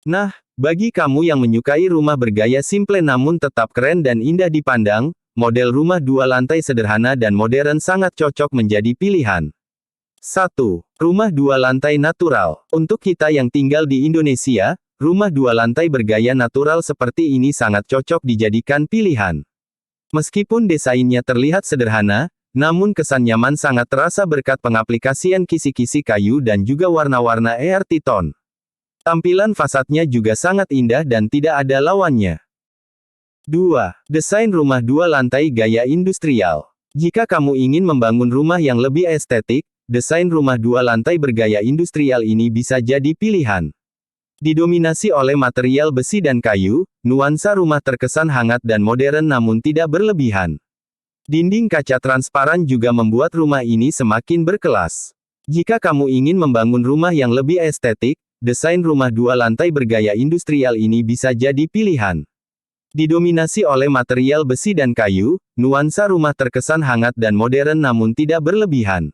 Nah, bagi kamu yang menyukai rumah bergaya simple namun tetap keren dan indah dipandang, model rumah 2 lantai sederhana dan modern sangat cocok menjadi pilihan. 1. Rumah 2 lantai natural. Untuk kita yang tinggal di Indonesia, rumah 2 lantai bergaya natural seperti ini sangat cocok dijadikan pilihan. Meskipun desainnya terlihat sederhana, namun kesan nyaman sangat terasa berkat pengaplikasian kisi-kisi kayu dan juga warna-warna earth tone. Tampilan fasadnya juga sangat indah dan tidak ada lawannya. 2. Desain rumah 2 lantai gaya industrial. Jika kamu ingin membangun rumah yang lebih estetik, desain rumah 2 lantai bergaya industrial ini bisa jadi pilihan. Didominasi oleh material besi dan kayu, nuansa rumah terkesan hangat dan modern namun tidak berlebihan. Dinding kaca transparan juga membuat rumah ini semakin berkelas. Jika kamu ingin membangun rumah yang lebih estetik, desain rumah 2 lantai bergaya industrial ini bisa jadi pilihan. Didominasi oleh material besi dan kayu, nuansa rumah terkesan hangat dan modern namun tidak berlebihan.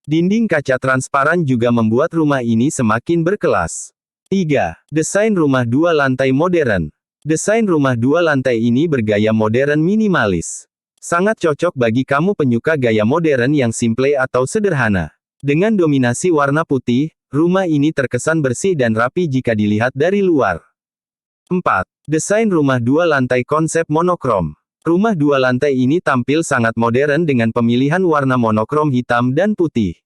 Dinding kaca transparan juga membuat rumah ini semakin berkelas. 3. Desain rumah 2 lantai modern. Desain rumah 2 lantai ini bergaya modern minimalis. Sangat cocok bagi kamu penyuka gaya modern yang simple atau sederhana. Dengan dominasi warna putih, rumah ini terkesan bersih dan rapi jika dilihat dari luar. 4. Desain rumah 2 lantai konsep monokrom. Rumah 2 lantai ini tampil sangat modern dengan pemilihan warna monokrom hitam dan putih.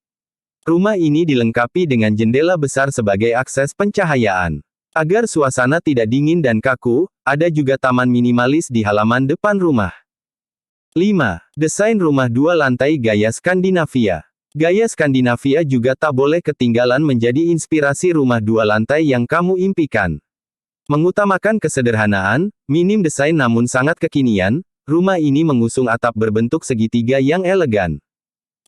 Rumah ini dilengkapi dengan jendela besar sebagai akses pencahayaan. Agar suasana tidak dingin dan kaku, ada juga taman minimalis di halaman depan rumah. 5. Desain rumah 2 lantai gaya Skandinavia. Gaya Skandinavia juga tak boleh ketinggalan menjadi inspirasi rumah 2 lantai yang kamu impikan. Mengutamakan kesederhanaan, minim desain namun sangat kekinian, rumah ini mengusung atap berbentuk segitiga yang elegan.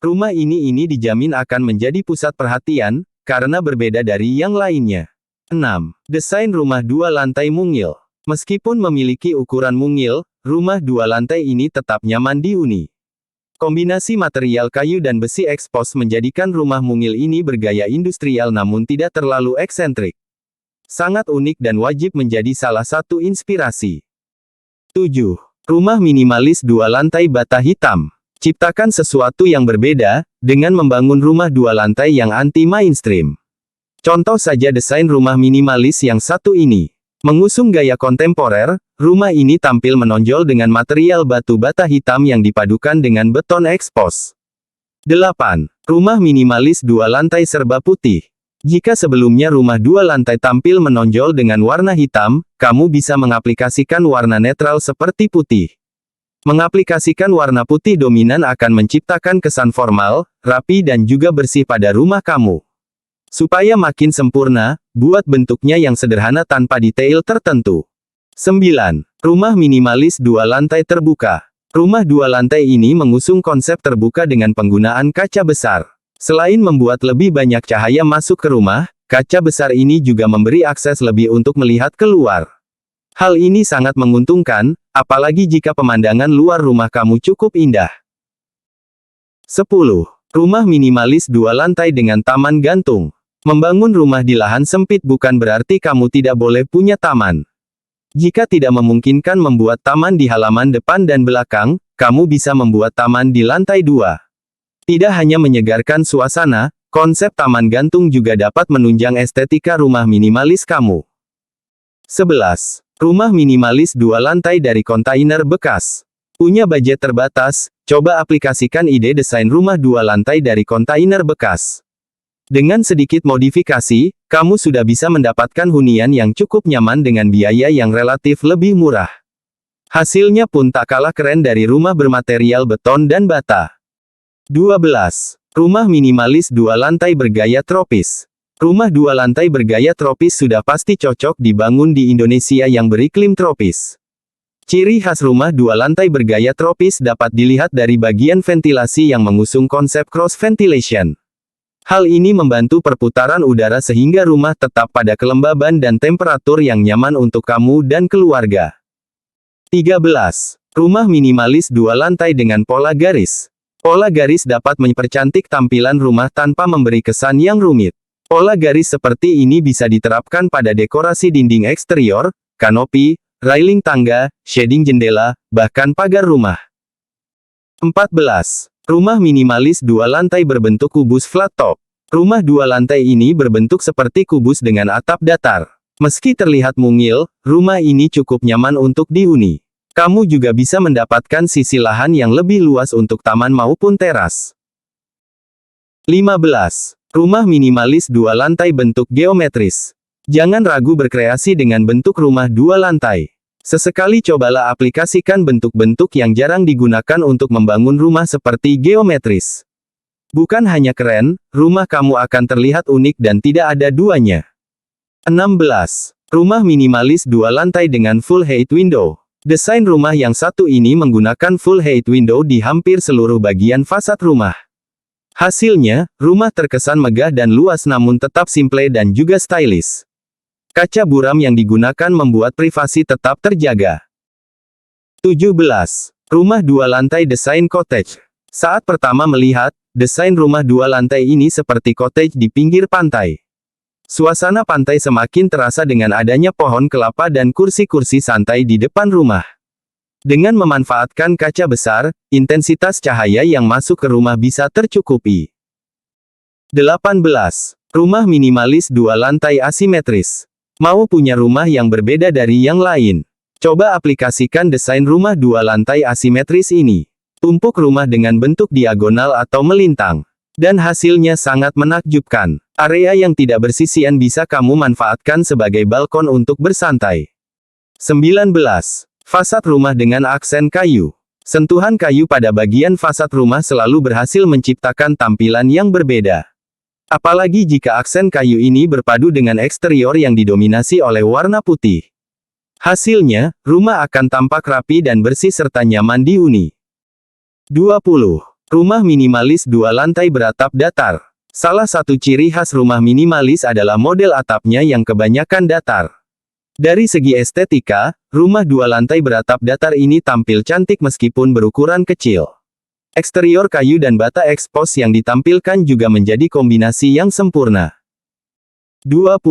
Rumah ini dijamin akan menjadi pusat perhatian, karena berbeda dari yang lainnya. 6. Desain rumah 2 lantai mungil. Meskipun memiliki ukuran mungil, rumah 2 lantai ini tetap nyaman dihuni. Kombinasi material kayu dan besi ekspos menjadikan rumah mungil ini bergaya industrial namun tidak terlalu eksentrik. Sangat unik dan wajib menjadi salah satu inspirasi. 7. Rumah minimalis 2 lantai bata hitam. Ciptakan sesuatu yang berbeda, dengan membangun rumah 2 lantai yang anti-mainstream. Contoh saja desain rumah minimalis yang satu ini. Mengusung gaya kontemporer, rumah ini tampil menonjol dengan material batu bata hitam yang dipadukan dengan beton ekspos. 8. Rumah minimalis 2 lantai serba putih. Jika sebelumnya rumah 2 lantai tampil menonjol dengan warna hitam, kamu bisa mengaplikasikan warna netral seperti putih. Mengaplikasikan warna putih dominan akan menciptakan kesan formal, rapi dan juga bersih pada rumah kamu. Supaya makin sempurna, buat bentuknya yang sederhana tanpa detail tertentu. 9. Rumah minimalis 2 lantai terbuka. Rumah 2 lantai ini mengusung konsep terbuka dengan penggunaan kaca besar. Selain membuat lebih banyak cahaya masuk ke rumah, kaca besar ini juga memberi akses lebih untuk melihat keluar. Hal ini sangat menguntungkan, apalagi jika pemandangan luar rumah kamu cukup indah. 10. Rumah minimalis 2 lantai dengan taman gantung. Membangun rumah di lahan sempit bukan berarti kamu tidak boleh punya taman. Jika tidak memungkinkan membuat taman di halaman depan dan belakang, kamu bisa membuat taman di lantai 2. Tidak hanya menyegarkan suasana, konsep taman gantung juga dapat menunjang estetika rumah minimalis kamu. 11. Rumah minimalis 2 lantai dari kontainer bekas. Punya budget terbatas, coba aplikasikan ide desain rumah 2 lantai dari kontainer bekas. Dengan sedikit modifikasi, kamu sudah bisa mendapatkan hunian yang cukup nyaman dengan biaya yang relatif lebih murah. Hasilnya pun tak kalah keren dari rumah bermaterial beton dan bata. 12. Rumah minimalis 2 lantai bergaya tropis. Rumah 2 lantai bergaya tropis sudah pasti cocok dibangun di Indonesia yang beriklim tropis. Ciri khas rumah 2 lantai bergaya tropis dapat dilihat dari bagian ventilasi yang mengusung konsep cross ventilation. Hal ini membantu perputaran udara sehingga rumah tetap pada kelembaban dan temperatur yang nyaman untuk kamu dan keluarga. 13. Rumah minimalis 2 lantai dengan pola garis. Pola garis dapat mempercantik tampilan rumah tanpa memberi kesan yang rumit. Pola garis seperti ini bisa diterapkan pada dekorasi dinding eksterior, kanopi, railing tangga, shading jendela, bahkan pagar rumah. 14. Rumah minimalis dua lantai berbentuk kubus flat top. Rumah dua lantai ini berbentuk seperti kubus dengan atap datar. Meski terlihat mungil, rumah ini cukup nyaman untuk dihuni. Kamu juga bisa mendapatkan sisi lahan yang lebih luas untuk taman maupun teras. 15. Rumah minimalis dua lantai bentuk geometris. Jangan ragu berkreasi dengan bentuk rumah dua lantai. Sesekali cobalah aplikasikan bentuk-bentuk yang jarang digunakan untuk membangun rumah seperti geometris. Bukan hanya keren, rumah kamu akan terlihat unik dan tidak ada duanya. 16. Rumah minimalis dua lantai dengan full height window. Desain rumah yang satu ini menggunakan full height window di hampir seluruh bagian fasad rumah. Hasilnya, rumah terkesan megah dan luas namun tetap simple dan juga stylish. Kaca buram yang digunakan membuat privasi tetap terjaga. 17. Rumah dua lantai desain cottage. Saat pertama melihat, desain rumah dua lantai ini seperti cottage di pinggir pantai. Suasana pantai semakin terasa dengan adanya pohon kelapa dan kursi-kursi santai di depan rumah. Dengan memanfaatkan kaca besar, intensitas cahaya yang masuk ke rumah bisa tercukupi. 18. Rumah minimalis dua lantai asimetris. Mau punya rumah yang berbeda dari yang lain? Coba aplikasikan desain rumah dua lantai asimetris ini. Tumpuk rumah dengan bentuk diagonal atau melintang. Dan hasilnya sangat menakjubkan. Area yang tidak bersisian bisa kamu manfaatkan sebagai balkon untuk bersantai. 19. Fasad rumah dengan aksen kayu. Sentuhan kayu pada bagian fasad rumah selalu berhasil menciptakan tampilan yang berbeda. Apalagi jika aksen kayu ini berpadu dengan eksterior yang didominasi oleh warna putih. Hasilnya, rumah akan tampak rapi dan bersih serta nyaman dihuni. 20. Rumah minimalis dua lantai beratap datar. Salah satu ciri khas rumah minimalis adalah model atapnya yang kebanyakan datar. Dari segi estetika, rumah dua lantai beratap datar ini tampil cantik meskipun berukuran kecil. Eksterior kayu dan bata ekspos yang ditampilkan juga menjadi kombinasi yang sempurna. 21.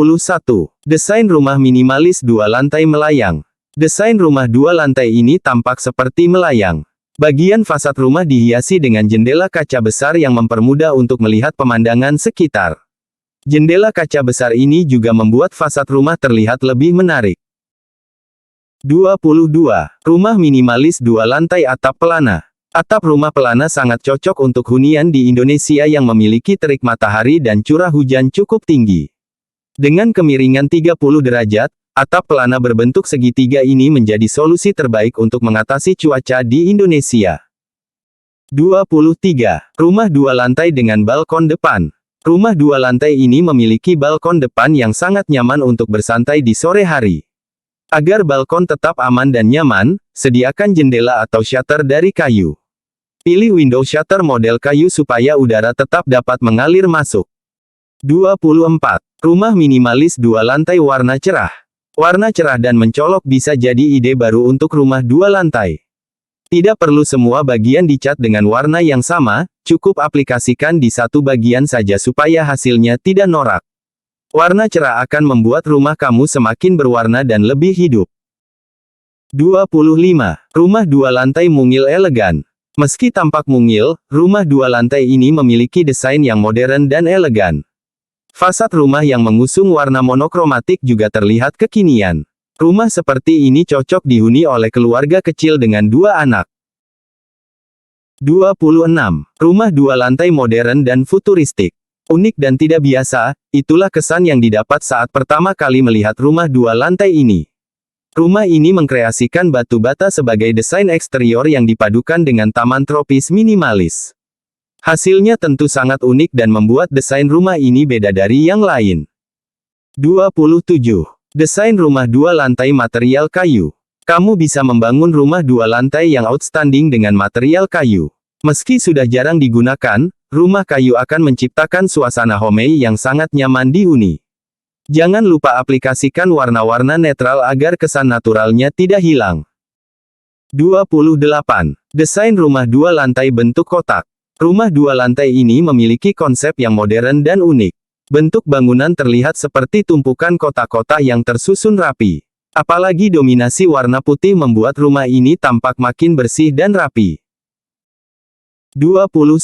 Desain rumah minimalis dua lantai melayang. Desain rumah dua lantai ini tampak seperti melayang. Bagian fasad rumah dihiasi dengan jendela kaca besar yang mempermudah untuk melihat pemandangan sekitar. Jendela kaca besar ini juga membuat fasad rumah terlihat lebih menarik. 22. Rumah minimalis dua lantai atap pelana. Atap rumah pelana sangat cocok untuk hunian di Indonesia yang memiliki terik matahari dan curah hujan cukup tinggi. Dengan kemiringan 30 derajat, atap pelana berbentuk segitiga ini menjadi solusi terbaik untuk mengatasi cuaca di Indonesia. 23. Rumah dua lantai dengan balkon depan. Rumah dua lantai ini memiliki balkon depan yang sangat nyaman untuk bersantai di sore hari. Agar balkon tetap aman dan nyaman, sediakan jendela atau shutter dari kayu. Pilih window shutter model kayu supaya udara tetap dapat mengalir masuk. 24. Rumah minimalis dua lantai warna cerah. Warna cerah dan mencolok bisa jadi ide baru untuk rumah dua lantai. Tidak perlu semua bagian dicat dengan warna yang sama, cukup aplikasikan di satu bagian saja supaya hasilnya tidak norak. Warna cerah akan membuat rumah kamu semakin berwarna dan lebih hidup. 25. Rumah dua lantai mungil elegan. Meski tampak mungil, rumah dua lantai ini memiliki desain yang modern dan elegan. Fasad rumah yang mengusung warna monokromatik juga terlihat kekinian. Rumah seperti ini cocok dihuni oleh keluarga kecil dengan dua anak. 26. Rumah dua lantai modern dan futuristik. Unik dan tidak biasa, itulah kesan yang didapat saat pertama kali melihat rumah dua lantai ini. Rumah ini mengkreasikan batu bata sebagai desain eksterior yang dipadukan dengan taman tropis minimalis. Hasilnya tentu sangat unik dan membuat desain rumah ini beda dari yang lain. 27. Desain rumah dua lantai material kayu. Kamu bisa membangun rumah dua lantai yang outstanding dengan material kayu. Meski sudah jarang digunakan, rumah kayu akan menciptakan suasana homey yang sangat nyaman dihuni. Jangan lupa aplikasikan warna-warna netral agar kesan naturalnya tidak hilang. 28. Desain rumah dua lantai bentuk kotak. Rumah dua lantai ini memiliki konsep yang modern dan unik. Bentuk bangunan terlihat seperti tumpukan kotak-kotak yang tersusun rapi. Apalagi dominasi warna putih membuat rumah ini tampak makin bersih dan rapi. 29.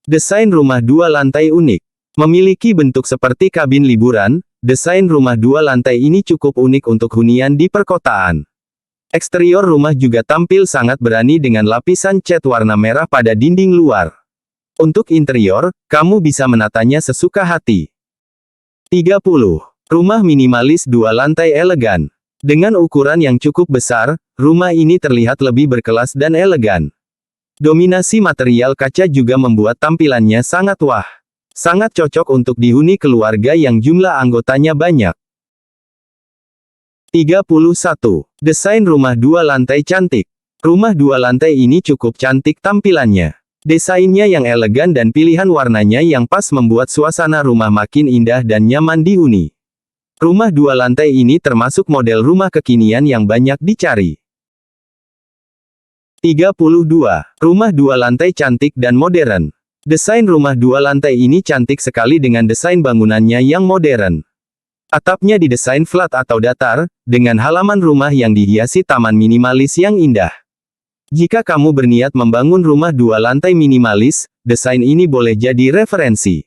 Desain rumah dua lantai unik. Memiliki bentuk seperti kabin liburan, desain rumah dua lantai ini cukup unik untuk hunian di perkotaan. Eksterior rumah juga tampil sangat berani dengan lapisan cat warna merah pada dinding luar. Untuk interior, kamu bisa menatanya sesuka hati. 30. Rumah minimalis dua lantai elegan. Dengan ukuran yang cukup besar, rumah ini terlihat lebih berkelas dan elegan. Dominasi material kaca juga membuat tampilannya sangat wah. Sangat cocok untuk dihuni keluarga yang jumlah anggotanya banyak. 31. Desain rumah dua lantai cantik. Rumah dua lantai ini cukup cantik tampilannya. Desainnya yang elegan dan pilihan warnanya yang pas membuat suasana rumah makin indah dan nyaman dihuni. Rumah dua lantai ini termasuk model rumah kekinian yang banyak dicari. 32. Rumah dua lantai cantik dan modern. Desain rumah dua lantai ini cantik sekali dengan desain bangunannya yang modern. Atapnya didesain flat atau datar, dengan halaman rumah yang dihiasi taman minimalis yang indah. Jika kamu berniat membangun rumah dua lantai minimalis, desain ini boleh jadi referensi.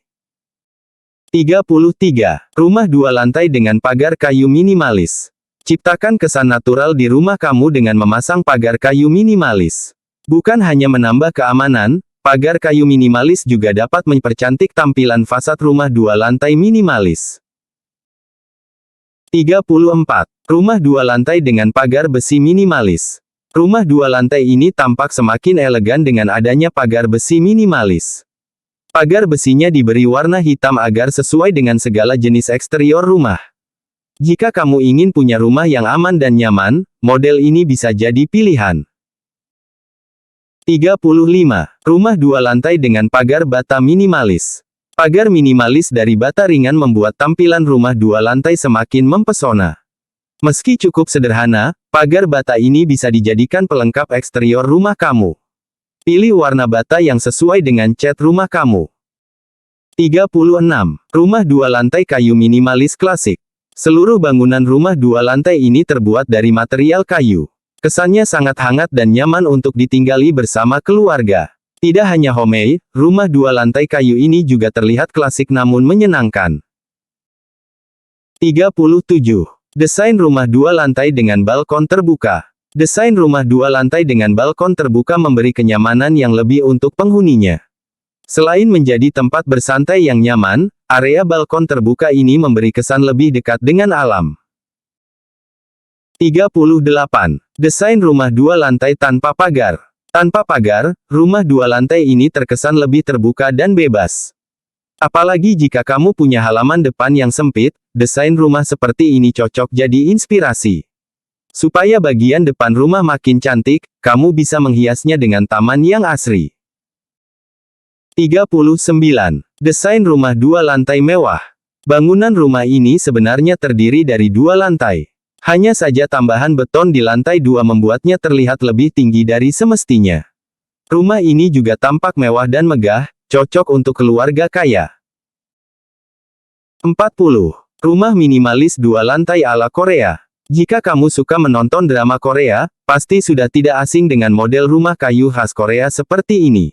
33. Rumah dua lantai dengan pagar kayu minimalis. Ciptakan kesan natural di rumah kamu dengan memasang pagar kayu minimalis. Bukan hanya menambah keamanan, pagar kayu minimalis juga dapat mempercantik tampilan fasad rumah dua lantai minimalis. 34. Rumah dua lantai dengan pagar besi minimalis. Rumah dua lantai ini tampak semakin elegan dengan adanya pagar besi minimalis. Pagar besinya diberi warna hitam agar sesuai dengan segala jenis eksterior rumah. Jika kamu ingin punya rumah yang aman dan nyaman, model ini bisa jadi pilihan. 35. Rumah dua lantai dengan pagar bata minimalis. Pagar minimalis dari bata ringan membuat tampilan rumah dua lantai semakin mempesona. Meski cukup sederhana, pagar bata ini bisa dijadikan pelengkap eksterior rumah kamu. Pilih warna bata yang sesuai dengan cat rumah kamu. 36. Rumah dua lantai kayu minimalis klasik. Seluruh bangunan rumah dua lantai ini terbuat dari material kayu. Kesannya sangat hangat dan nyaman untuk ditinggali bersama keluarga. Tidak hanya homey, rumah dua lantai kayu ini juga terlihat klasik namun menyenangkan. 37. Desain rumah dua lantai dengan balkon terbuka. Desain rumah dua lantai dengan balkon terbuka memberi kenyamanan yang lebih untuk penghuninya. Selain menjadi tempat bersantai yang nyaman, area balkon terbuka ini memberi kesan lebih dekat dengan alam. 38. Desain rumah dua lantai tanpa pagar. Tanpa pagar, rumah dua lantai ini terkesan lebih terbuka dan bebas. Apalagi jika kamu punya halaman depan yang sempit, desain rumah seperti ini cocok jadi inspirasi. Supaya bagian depan rumah makin cantik, kamu bisa menghiasnya dengan taman yang asri. 39. Desain rumah dua lantai mewah. Bangunan rumah ini sebenarnya terdiri dari dua lantai. Hanya saja tambahan beton di lantai dua membuatnya terlihat lebih tinggi dari semestinya. Rumah ini juga tampak mewah dan megah, cocok untuk keluarga kaya. 40. Rumah minimalis dua lantai ala Korea. Jika kamu suka menonton drama Korea, pasti sudah tidak asing dengan model rumah kayu khas Korea seperti ini.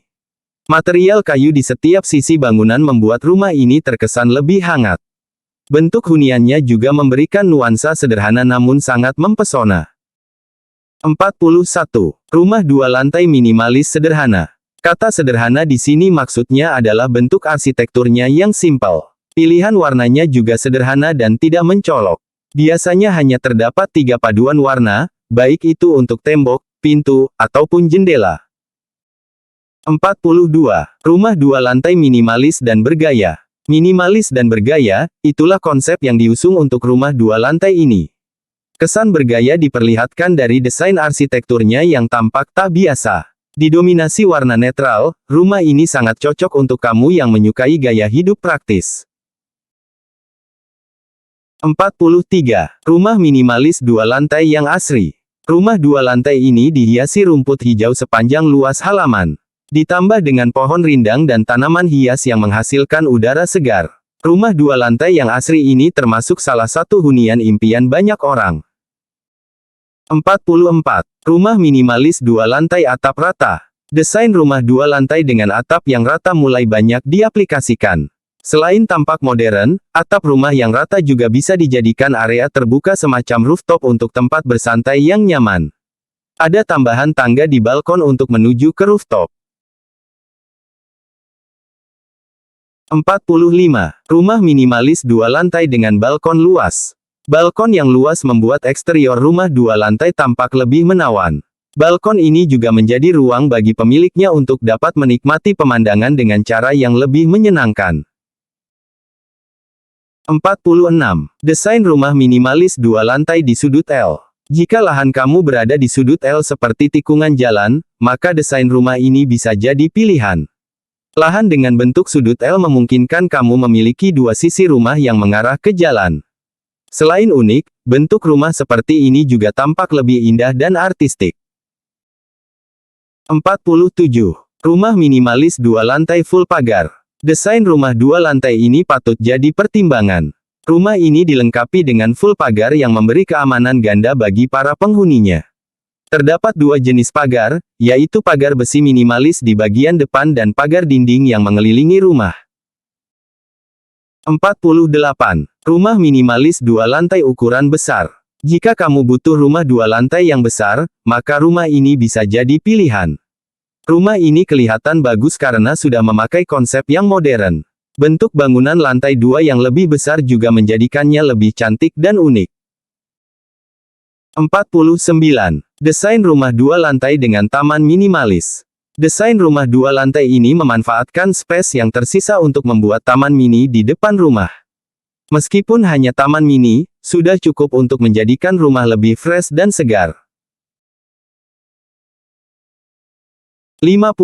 Material kayu di setiap sisi bangunan membuat rumah ini terkesan lebih hangat. Bentuk huniannya juga memberikan nuansa sederhana namun sangat mempesona. 41. Rumah dua lantai minimalis sederhana. Kata sederhana di sini maksudnya adalah bentuk arsitekturnya yang simpel. Pilihan warnanya juga sederhana dan tidak mencolok. Biasanya hanya terdapat 3 paduan warna, baik itu untuk tembok, pintu, ataupun jendela. 42. Rumah dua lantai minimalis dan bergaya. Minimalis dan bergaya, itulah konsep yang diusung untuk rumah dua lantai ini. Kesan bergaya diperlihatkan dari desain arsitekturnya yang tampak tak biasa. Didominasi warna netral, rumah ini sangat cocok untuk kamu yang menyukai gaya hidup praktis. 43. Rumah minimalis dua lantai yang asri. Rumah dua lantai ini dihiasi rumput hijau sepanjang luas halaman. Ditambah dengan pohon rindang dan tanaman hias yang menghasilkan udara segar. Rumah dua lantai yang asri ini termasuk salah satu hunian impian banyak orang. 44. Rumah minimalis dua lantai atap rata. Desain rumah dua lantai dengan atap yang rata mulai banyak diaplikasikan. Selain tampak modern, atap rumah yang rata juga bisa dijadikan area terbuka semacam rooftop untuk tempat bersantai yang nyaman. Ada tambahan tangga di balkon untuk menuju ke rooftop. 45. Rumah minimalis dua lantai dengan balkon luas. Balkon yang luas membuat eksterior rumah dua lantai tampak lebih menawan. Balkon ini juga menjadi ruang bagi pemiliknya untuk dapat menikmati pemandangan dengan cara yang lebih menyenangkan. 46. Desain rumah minimalis dua lantai di sudut L. Jika lahan kamu berada di sudut L seperti tikungan jalan, maka desain rumah ini bisa jadi pilihan. Lahan dengan bentuk sudut L memungkinkan kamu memiliki dua sisi rumah yang mengarah ke jalan. Selain unik, bentuk rumah seperti ini juga tampak lebih indah dan artistik. 47. Rumah minimalis dua lantai full pagar. Desain rumah dua lantai ini patut jadi pertimbangan. Rumah ini dilengkapi dengan full pagar yang memberi keamanan ganda bagi para penghuninya. Terdapat dua jenis pagar, yaitu pagar besi minimalis di bagian depan dan pagar dinding yang mengelilingi rumah. 48. Rumah minimalis dua lantai ukuran besar. Jika kamu butuh rumah dua lantai yang besar, maka rumah ini bisa jadi pilihan. Rumah ini kelihatan bagus karena sudah memakai konsep yang modern. Bentuk bangunan lantai dua yang lebih besar juga menjadikannya lebih cantik dan unik. 49. Desain rumah dua lantai dengan taman minimalis. Desain rumah dua lantai ini memanfaatkan space yang tersisa untuk membuat taman mini di depan rumah. Meskipun hanya taman mini, sudah cukup untuk menjadikan rumah lebih fresh dan segar. 50.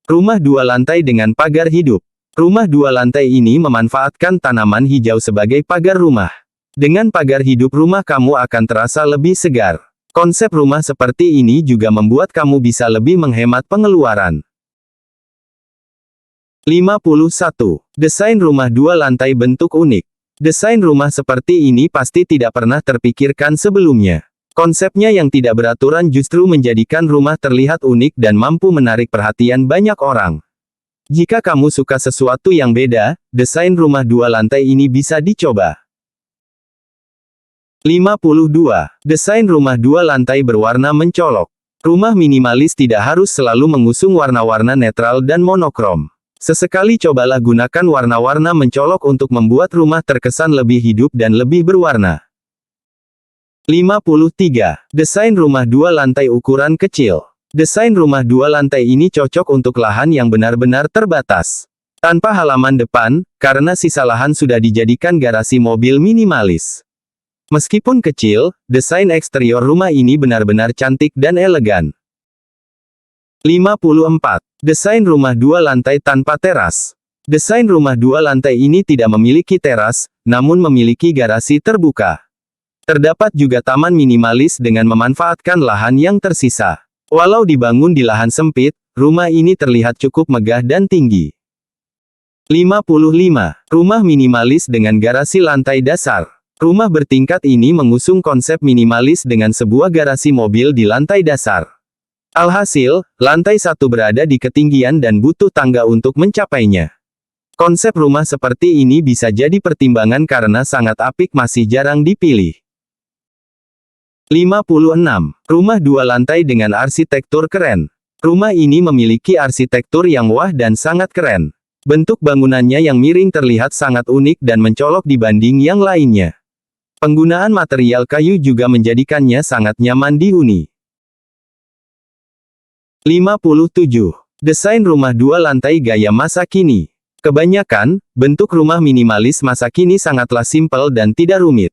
Rumah dua lantai dengan pagar hidup. Rumah dua lantai ini memanfaatkan tanaman hijau sebagai pagar rumah. Dengan pagar hidup rumah kamu akan terasa lebih segar. Konsep rumah seperti ini juga membuat kamu bisa lebih menghemat pengeluaran. 51. Desain rumah dua lantai bentuk unik. Desain rumah seperti ini pasti tidak pernah terpikirkan sebelumnya. Konsepnya yang tidak beraturan justru menjadikan rumah terlihat unik dan mampu menarik perhatian banyak orang. Jika kamu suka sesuatu yang beda, desain rumah dua lantai ini bisa dicoba. 52. Desain rumah dua lantai berwarna mencolok. Rumah minimalis tidak harus selalu mengusung warna-warna netral dan monokrom. Sesekali cobalah gunakan warna-warna mencolok untuk membuat rumah terkesan lebih hidup dan lebih berwarna. 53. Desain rumah dua lantai ukuran kecil. Desain rumah dua lantai ini cocok untuk lahan yang benar-benar terbatas. Tanpa halaman depan, karena sisa lahan sudah dijadikan garasi mobil minimalis. Meskipun kecil, desain eksterior rumah ini benar-benar cantik dan elegan. 54. Desain rumah dua lantai tanpa teras. Desain rumah dua lantai ini tidak memiliki teras, namun memiliki garasi terbuka. Terdapat juga taman minimalis dengan memanfaatkan lahan yang tersisa. Walau dibangun di lahan sempit, rumah ini terlihat cukup megah dan tinggi. 55. Rumah minimalis dengan garasi lantai dasar. Rumah bertingkat ini mengusung konsep minimalis dengan sebuah garasi mobil di lantai dasar. Alhasil, lantai satu berada di ketinggian dan butuh tangga untuk mencapainya. Konsep rumah seperti ini bisa jadi pertimbangan karena sangat apik masih jarang dipilih. 56. Rumah dua lantai dengan arsitektur keren. Rumah ini memiliki arsitektur yang wah dan sangat keren. Bentuk bangunannya yang miring terlihat sangat unik dan mencolok dibanding yang lainnya. Penggunaan material kayu juga menjadikannya sangat nyaman dihuni. 57. Desain rumah dua lantai gaya masa kini. Kebanyakan, bentuk rumah minimalis masa kini sangatlah simpel dan tidak rumit.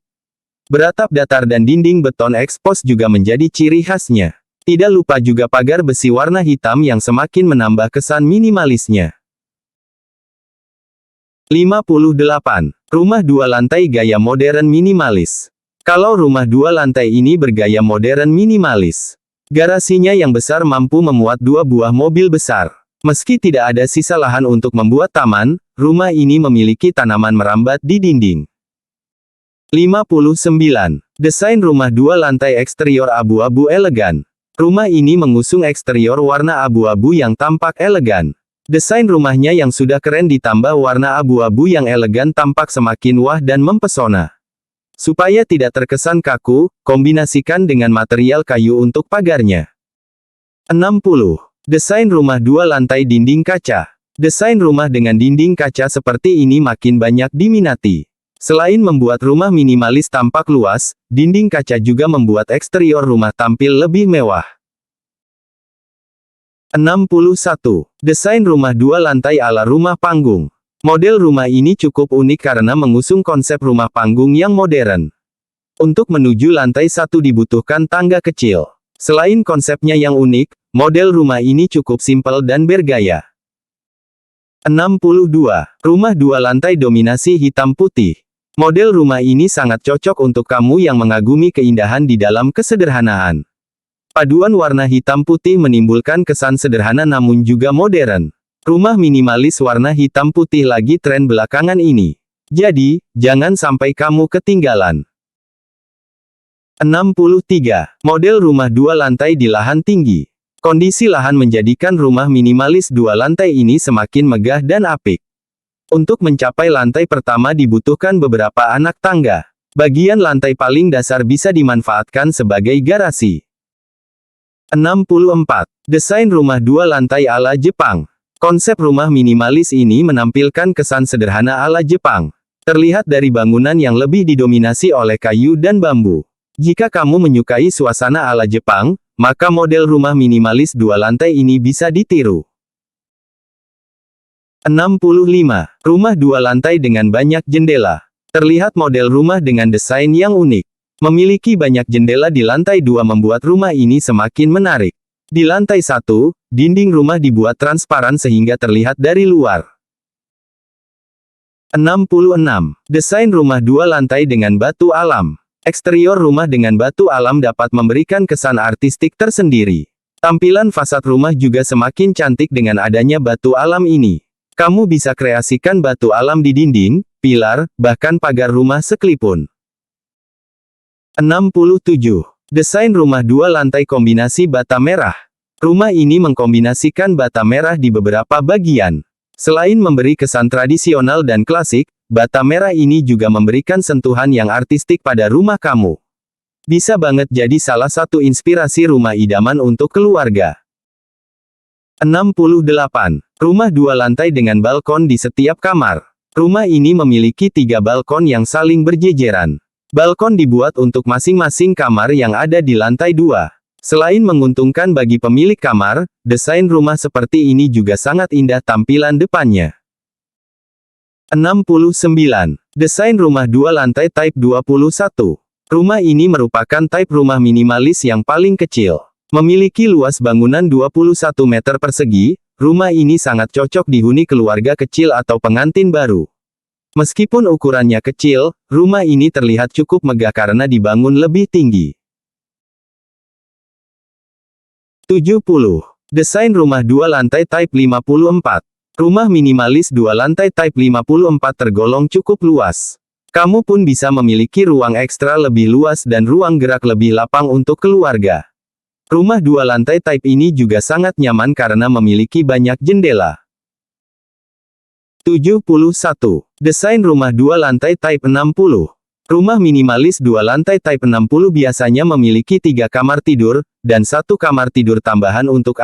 Beratap datar dan dinding beton ekspos juga menjadi ciri khasnya. Tidak lupa juga pagar besi warna hitam yang semakin menambah kesan minimalisnya. 58. Rumah dua lantai gaya modern minimalis. Kalau rumah dua lantai ini bergaya modern minimalis, garasinya yang besar mampu memuat dua buah mobil besar. Meski tidak ada sisa lahan untuk membuat taman, rumah ini memiliki tanaman merambat di dinding. 59. Desain rumah dua lantai eksterior abu-abu elegan. Rumah ini mengusung eksterior warna abu-abu yang tampak elegan. Desain rumahnya yang sudah keren ditambah warna abu-abu yang elegan tampak semakin wah dan mempesona. Supaya tidak terkesan kaku, kombinasikan dengan material kayu untuk pagarnya. 60. Desain rumah dua lantai dinding kaca. Desain rumah dengan dinding kaca seperti ini makin banyak diminati. Selain membuat rumah minimalis tampak luas, dinding kaca juga membuat eksterior rumah tampil lebih mewah. 61. Desain rumah dua lantai ala rumah panggung. Model rumah ini cukup unik karena mengusung konsep rumah panggung yang modern. Untuk menuju lantai satu dibutuhkan tangga kecil. Selain konsepnya yang unik, model rumah ini cukup simpel dan bergaya. 62. Rumah dua lantai dominasi hitam putih. Model rumah ini sangat cocok untuk kamu yang mengagumi keindahan di dalam kesederhanaan. Paduan warna hitam putih menimbulkan kesan sederhana namun juga modern. Rumah minimalis warna hitam putih lagi tren belakangan ini. Jadi, jangan sampai kamu ketinggalan. 63. Model rumah dua lantai di lahan tinggi. Kondisi lahan menjadikan rumah minimalis dua lantai ini semakin megah dan apik. Untuk mencapai lantai pertama dibutuhkan beberapa anak tangga. Bagian lantai paling dasar bisa dimanfaatkan sebagai garasi. 64. Desain rumah dua lantai ala Jepang. Konsep rumah minimalis ini menampilkan kesan sederhana ala Jepang. Terlihat dari bangunan yang lebih didominasi oleh kayu dan bambu. Jika kamu menyukai suasana ala Jepang, maka model rumah minimalis dua lantai ini bisa ditiru. 65. Rumah dua lantai dengan banyak jendela. Terlihat model rumah dengan desain yang unik. Memiliki banyak jendela di lantai 2 membuat rumah ini semakin menarik. Di lantai 1, dinding rumah dibuat transparan sehingga terlihat dari luar. 66. Desain rumah dua lantai dengan batu alam. Eksterior rumah dengan batu alam dapat memberikan kesan artistik tersendiri. Tampilan fasad rumah juga semakin cantik dengan adanya batu alam ini. Kamu bisa kreasikan batu alam di dinding, pilar, bahkan pagar rumah sekalipun. 67. Desain rumah dua lantai kombinasi bata merah. Rumah ini mengkombinasikan bata merah di beberapa bagian. Selain memberi kesan tradisional dan klasik, bata merah ini juga memberikan sentuhan yang artistik pada rumah kamu. Bisa banget jadi salah satu inspirasi rumah idaman untuk keluarga. 68. Rumah dua lantai dengan balkon di setiap kamar. Rumah ini memiliki 3 balkon yang saling berjejeran. Balkon dibuat untuk masing-masing kamar yang ada di lantai 2. Selain menguntungkan bagi pemilik kamar, desain rumah seperti ini juga sangat indah tampilan depannya. 69. Desain rumah dua lantai Type 21. Rumah ini merupakan type rumah minimalis yang paling kecil. Memiliki luas bangunan 21 meter persegi, rumah ini sangat cocok dihuni keluarga kecil atau pengantin baru. Meskipun ukurannya kecil, rumah ini terlihat cukup megah karena dibangun lebih tinggi. 70. Desain rumah dua lantai Type 54. Rumah minimalis dua lantai Type 54 tergolong cukup luas. Kamu pun bisa memiliki ruang ekstra lebih luas dan ruang gerak lebih lapang untuk keluarga. Rumah dua lantai Type ini juga sangat nyaman karena memiliki banyak jendela. 71. Desain rumah dua lantai Type 60. Rumah minimalis dua lantai Type 60 biasanya memiliki 3 kamar tidur, dan 1 kamar tidur tambahan untuk